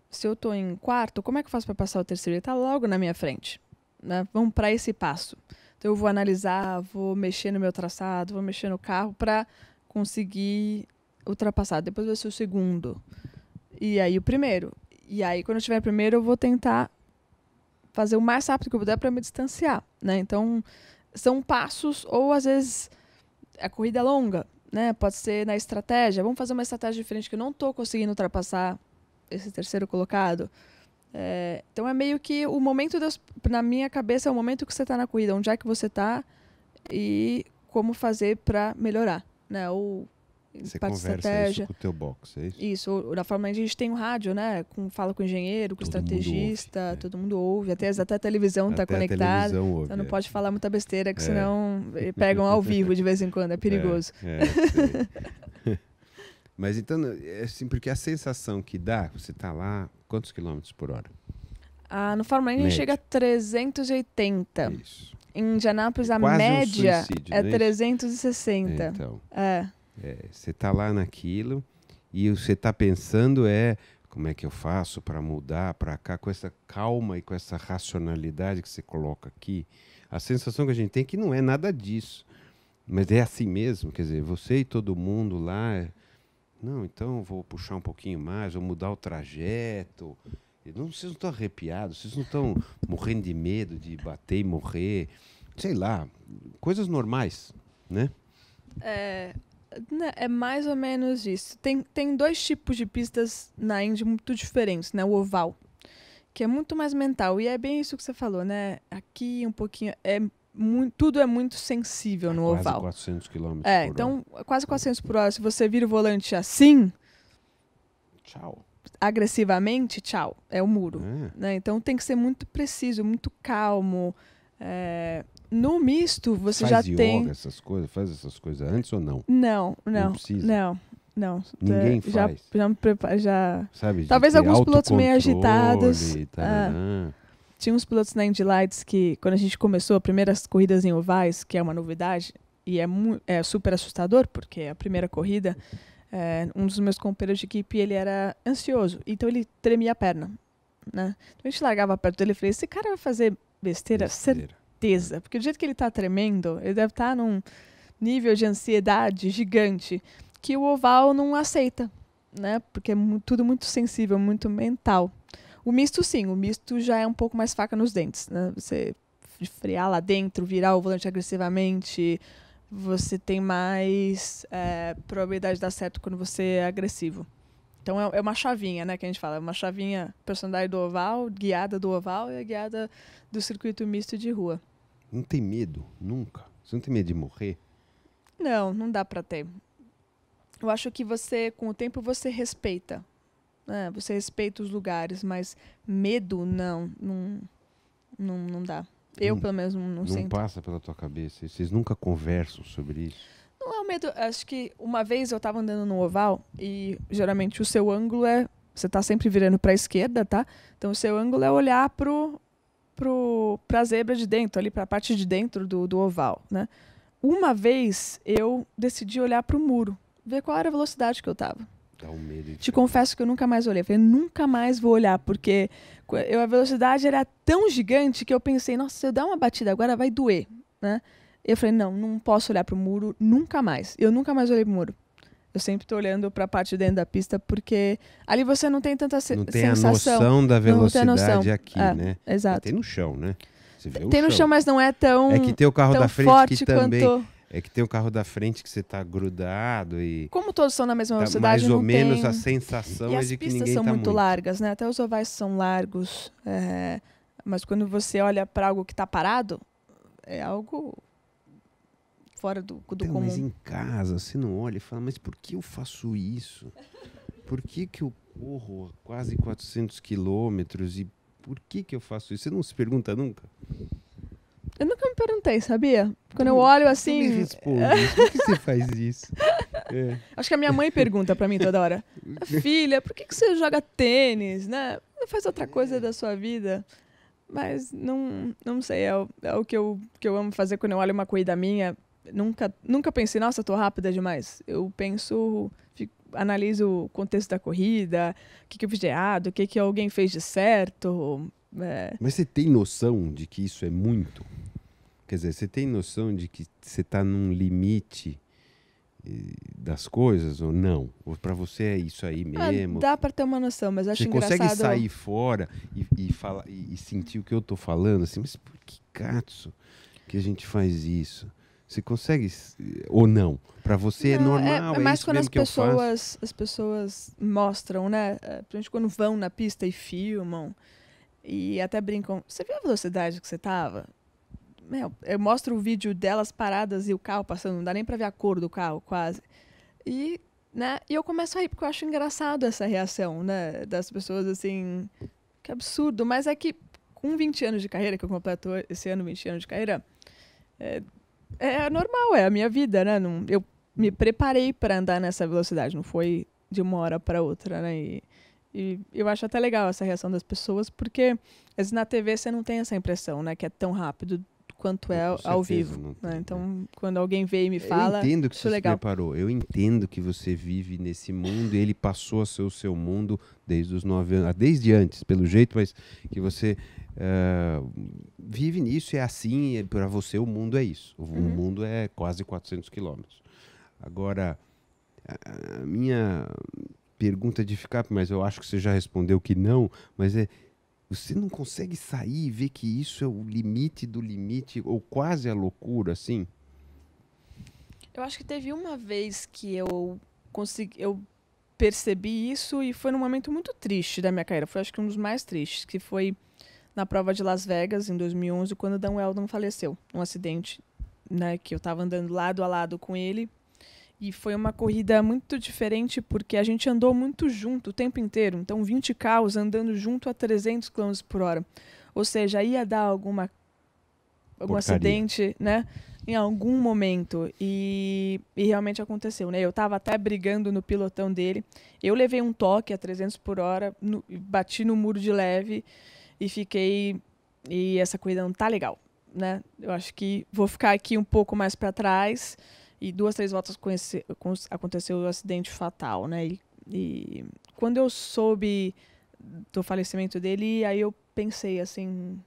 se eu estou em quarto, como é que eu faço para passar o terceiro? Ele está logo na minha frente, né? Vamos para esse passo. Então eu vou analisar, vou mexer no meu traçado, vou mexer no carro para conseguir ultrapassar. Depois vai ser o segundo. E aí o primeiro. E aí quando eu tiver primeiro eu vou tentar fazer o mais rápido que eu puder para me distanciar, né? Então são passos, ou às vezes a corrida é longa, né? Pode ser na estratégia. Vamos fazer uma estratégia diferente que eu não estou conseguindo ultrapassar esse terceiro colocado. Então é meio que o momento, na minha cabeça, é o momento que você está na corrida, onde é que você está e como fazer para melhorar, né? Ou você conversa isso com o teu box, é isso? Isso, da forma que a gente tem um rádio, né? Fala com o engenheiro, com o estrategista, todo mundo ouve, até a televisão está conectada. Então não pode falar muita besteira, que senão pegam ao vivo de vez em quando, é perigoso. Sei. Mas então, assim, porque a sensação que dá, você está lá, quantos quilômetros por hora? No Fórmula 1 a gente chega a 380. Isso. Em Indianápolis, a quase média é né? 360. Então, você está lá naquilo e você está pensando como é que eu faço para mudar para cá, com essa calma e com essa racionalidade que você coloca aqui. A sensação que a gente tem é que não é nada disso. Mas é assim mesmo, quer dizer, você e todo mundo lá... Não, então vou puxar um pouquinho mais, vou mudar o trajeto. Vocês não estão arrepiados, vocês não estão morrendo de medo de bater e morrer. Sei lá, coisas normais, né? É mais ou menos isso. Tem 2 tipos de pistas na Indy muito diferentes, né? O oval, que é muito mais mental. E é bem isso que você falou, né? Aqui um pouquinho... tudo é muito sensível no oval. Quase 400 km por hora. Então, quase 400 por hora. Se você vira o volante assim... Tchau. Agressivamente, tchau. É o muro. Né? Então, tem que ser muito preciso, muito calmo. No misto, você já tem... Faz essas coisas antes ou não? Não. Não precisa? Não. Ninguém faz? Já me prepara, Sabe, talvez alguns pilotos meio agitados. Tarará. Tinha uns pilotos na Indy Lights que, quando a gente começou as primeiras corridas em ovais, que é uma novidade, e é super assustador, porque a primeira corrida, um dos meus companheiros de equipe, ele era ansioso, então ele tremia a perna, né? Então a gente largava perto dele e falei, esse cara vai fazer besteira. Certeza, porque do jeito que ele está tremendo, ele deve estar num nível de ansiedade gigante, que o oval não aceita, né? Porque é tudo muito sensível, muito mental. O misto, sim. O misto já é um pouco mais faca nos dentes, né? Você frear lá dentro, virar o volante agressivamente, você tem mais probabilidade de dar certo quando você é agressivo. Então é uma chavinha, né, que a gente fala. É uma chavinha, personalidade do oval, guiada do oval e a guiada do circuito misto de rua. Não tem medo? Nunca? Você não tem medo de morrer? Não dá pra ter. Eu acho que com o tempo, você respeita. né? Você respeita os lugares, mas medo, não dá. Eu, pelo menos, não sinto. Não passa pela tua cabeça? Vocês nunca conversam sobre isso? Não é um medo. Acho que uma vez eu estava andando no oval e geralmente o seu ângulo é... Você está sempre virando para a esquerda, tá? Então o seu ângulo é olhar pra zebra de dentro, ali para a parte de dentro do oval, né? Uma vez eu decidi olhar para o muro, ver qual era a velocidade que eu estava. Dá um medo. Te confesso que eu nunca mais olhei. Eu falei, nunca mais vou olhar, porque a velocidade era tão gigante que eu pensei, nossa, se eu der uma batida agora vai doer, né? Eu falei, não posso olhar para o muro nunca mais. Eu nunca mais olhei para o muro. Eu sempre estou olhando para a parte de dentro da pista, porque ali você não tem tanta sensação. Não tem a noção da velocidade aqui, né? Exato. Tem no chão, né? Você vê tem no chão, mas não é tão É que tem o carro da frente forte que também... quanto... É que tem o carro da frente que você está grudado e... Como todos estão na mesma tá velocidade, mais ou não menos tem... a sensação e é as de que pistas ninguém são tá muito largas, né? Até os ovais são largos. Mas quando você olha para algo que está parado, é algo fora do comum. Mas em casa, você não olha e fala, mas por que eu faço isso? Por que eu corro quase 400 quilômetros e por que eu faço isso? Você não se pergunta nunca? Eu nunca me perguntei, sabia? Quando eu olho assim... Não me responde. Por que você faz isso? Acho que a minha mãe pergunta pra mim toda hora. Filha, por que você joga tênis, né? Não faz outra coisa da sua vida. Mas não sei, é o que eu amo fazer quando eu olho uma corrida minha. Nunca pensei, nossa, tô rápida demais. Eu penso, analiso o contexto da corrida, o que eu fiz de errado, o que alguém fez de certo. Mas você tem noção de que isso é muito? Quer dizer, você tem noção de que você está num limite das coisas ou não? Ou para você é isso aí mesmo? Dá para ter uma noção, mas acho engraçado... Você consegue sair fora e sentir o que eu tô falando? Assim, mas por que cazzo que a gente faz isso? Você consegue ou não? Para você é normal, é mais isso quando mesmo que eu faço? as pessoas mostram, né? Principalmente quando vão na pista e filmam e até brincam. Você viu a velocidade que você tava? Eu mostro o vídeo delas paradas e o carro passando, não dá nem pra ver a cor do carro, quase. E eu começo a rir, porque eu acho engraçado essa reação, né? Das pessoas, assim, que absurdo. Mas é que com 20 anos de carreira, que eu completo esse ano 20 anos de carreira, é normal, é a minha vida, né? Eu me preparei para andar nessa velocidade, não foi de uma hora para outra, né? E eu acho até legal essa reação das pessoas, porque às vezes na TV você não tem essa impressão, né? Que é tão rápido quanto é ao vivo. Né? Então, quando alguém vem e me fala, eu entendo que isso você é legal. Se preparou. Eu entendo que você vive nesse mundo e ele passou a ser o seu mundo desde os 9 anos, desde antes, pelo jeito, mas que você vive nisso, é assim, para você o mundo é isso. O mundo é quase 400 quilômetros. Agora, a minha pergunta de ficar, mas eu acho que você já respondeu que não, mas você não consegue sair e ver que isso é o limite do limite, ou quase a loucura, assim? Eu acho que teve uma vez que eu percebi isso e foi num momento muito triste da minha carreira. Foi, acho que um dos mais tristes, que foi na prova de Las Vegas, em 2011, quando o Dan Weldon faleceu. Um acidente, né, que eu estava andando lado a lado com ele. E foi uma corrida muito diferente porque a gente andou muito junto o tempo inteiro. Então, 20 carros andando junto a 300 km por hora. Ou seja, ia dar algum acidente, né? Em algum momento. E realmente aconteceu, né? Eu estava até brigando no pilotão dele. Eu levei um toque a 300 por hora, bati no muro de leve e fiquei... E essa corrida não tá legal, né? Eu acho que vou ficar aqui um pouco mais para trás... E 2, 3 voltas aconteceu o acidente fatal, né? E quando eu soube do falecimento dele, aí eu pensei assim...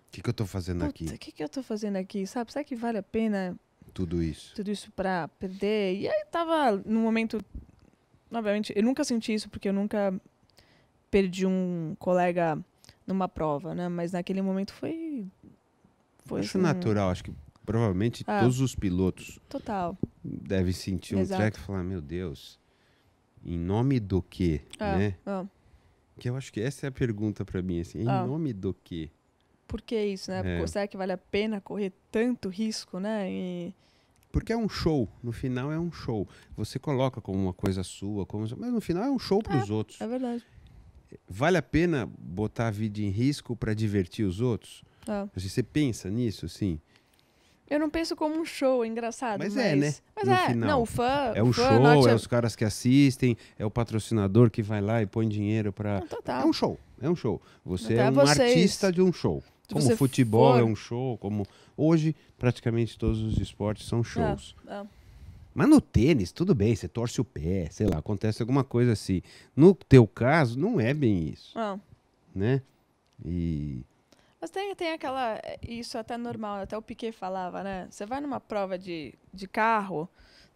O que eu tô fazendo aqui? O que eu tô fazendo aqui? Sabe? Será que vale a pena... Tudo isso pra perder? E aí tava num momento... Obviamente, eu nunca senti isso, porque eu nunca perdi um colega numa prova, né? Mas naquele momento foi acho assim, natural, acho que provavelmente todos os pilotos devem sentir um treco e falar, meu Deus, em nome do quê? Né? Que eu acho que essa é a pergunta para mim, assim, em nome do quê? Por que isso, né? Será que vale a pena correr tanto risco, né? Porque é um show, no final é um show. Você coloca como uma coisa sua, mas no final é um show para os outros. É verdade. vale a pena botar a vida em risco para divertir os outros? Você pensa nisso, assim? Eu não penso como um show, engraçado. Mas é, né? Mas no final. Não, o fã... É um show, é os caras que assistem, é o patrocinador que vai lá e põe dinheiro para... É um show, é um show. Você é um artista de um show. Como o futebol é um show, como... Hoje, praticamente todos os esportes são shows. Mas no tênis, tudo bem, você torce o pé, sei lá, acontece alguma coisa assim. No teu caso, não é bem isso. Né? Mas tem aquela... Isso até normal, até o Piquet falava, né? Você vai numa prova de carro,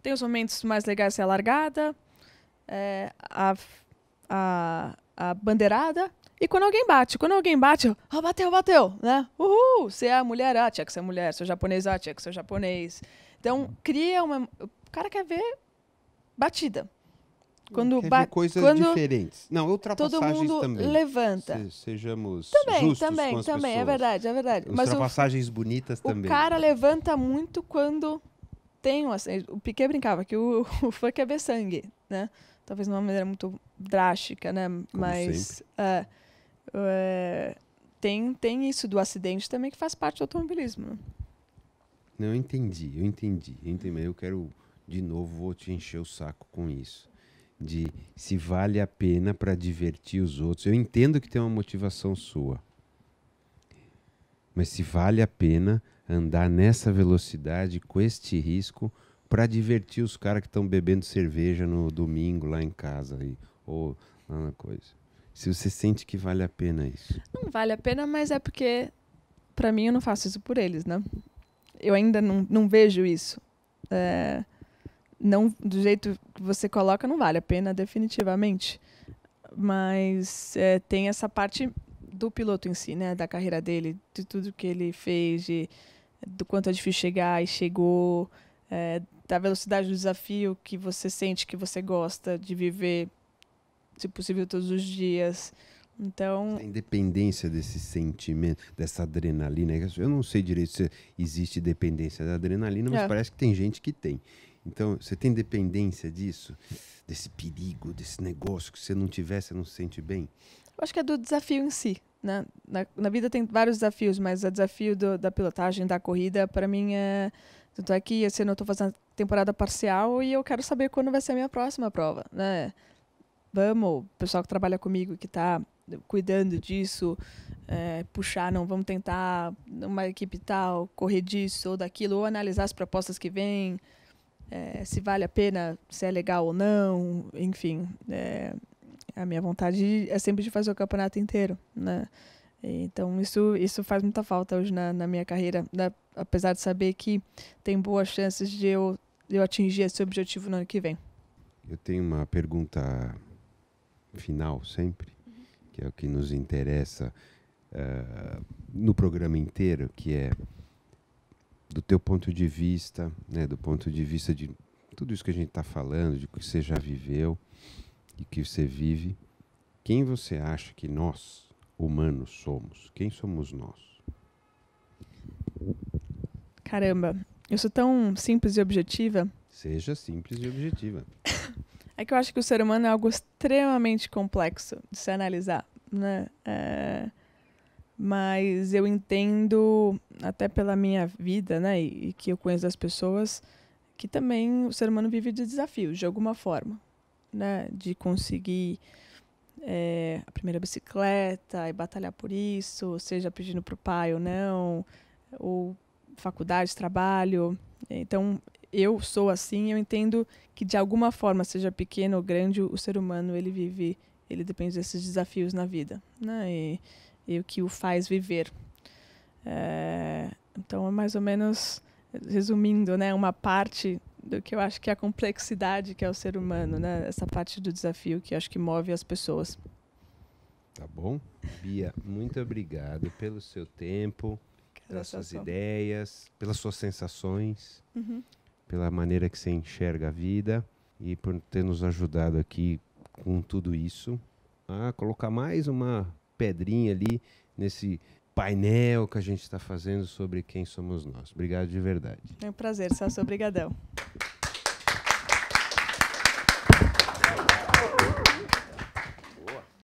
tem os momentos mais legais, a largada, a bandeirada, e quando alguém bate, bateu, né? Uhul! Se é a mulher, tinha que ser mulher, se é o japonês, tinha que ser japonês. Então, cria uma... O cara quer ver batida. Quer ver coisas diferentes. Não, ultrapassagens todo mundo também. Levanta. Sejamos justos com as pessoas. É verdade. Ultrapassagens bonitas também. O cara levanta muito quando tem o Piquet brincava que o fã quer ver sangue, né? Talvez de uma maneira muito drástica, né? Mas tem isso do acidente também que faz parte do automobilismo. Né? Não, eu entendi. Mas eu quero, de novo, vou te encher o saco com isso. De se vale a pena para divertir os outros. Eu entendo que tem uma motivação sua. Mas se vale a pena andar nessa velocidade, com este risco, para divertir os caras que estão bebendo cerveja no domingo lá em casa. Ou lá na coisa. Se você sente que vale a pena isso. Não vale a pena, mas é porque, para mim, eu não faço isso por eles, né? Eu ainda não vejo isso. Não, do jeito que você coloca, não vale a pena, definitivamente. Mas tem essa parte do piloto em si, né? Da carreira dele, de tudo que ele fez, do quanto é difícil chegar e chegou, da velocidade do desafio que você sente que você gosta de viver, se possível, todos os dias. Então... A independência desse sentimento, dessa adrenalina. Eu não sei direito se existe dependência da adrenalina, mas parece que tem gente que tem. Então, você tem dependência disso? Desse perigo, desse negócio que se não tiver, você não se sente bem? Eu acho que é do desafio em si. Né? Na vida tem vários desafios, mas o desafio da pilotagem, da corrida, para mim é... Tanto é que esse ano eu estou fazendo temporada parcial e eu quero saber quando vai ser a minha próxima prova. Né? O pessoal que trabalha comigo, que está cuidando disso, puxar, vamos tentar uma equipe tal, correr disso ou daquilo, ou analisar as propostas que vêm, se vale a pena, se é legal ou não, enfim. A minha vontade é sempre de fazer o campeonato inteiro, né? Então isso faz muita falta hoje na minha carreira, né? Apesar de saber que tem boas chances de eu atingir esse objetivo no ano que vem. Eu tenho uma pergunta final sempre, que é o que nos interessa no programa inteiro, que é do teu ponto de vista, né, do ponto de vista de tudo isso que a gente está falando, de que você já viveu e que você vive, quem você acha que nós, humanos, somos? Quem somos nós? Caramba, eu sou tão simples e objetiva. Seja simples e objetiva. É que eu acho que o ser humano é algo extremamente complexo de se analisar, né? Mas eu entendo, até pela minha vida, né, e que eu conheço das pessoas, que também o ser humano vive de desafios, de alguma forma, né? De conseguir a primeira bicicleta e batalhar por isso, seja pedindo para o pai ou não, ou faculdade, trabalho. Então, eu sou assim, eu entendo que de alguma forma, seja pequeno ou grande, o ser humano ele depende desses desafios na vida, né? E o que o faz viver. Então, é mais ou menos, resumindo, né, uma parte do que eu acho que é a complexidade que é o ser humano, né? Essa parte do desafio que eu acho que move as pessoas. Tá bom? Bia, muito obrigado pelo seu tempo, pelas suas ideias, pelas suas sensações, pela maneira que você enxerga a vida e por ter nos ajudado aqui com tudo isso a colocar mais uma pedrinha ali nesse painel que a gente está fazendo sobre quem somos nós. Obrigado de verdade. É um prazer, Celso. Obrigadão.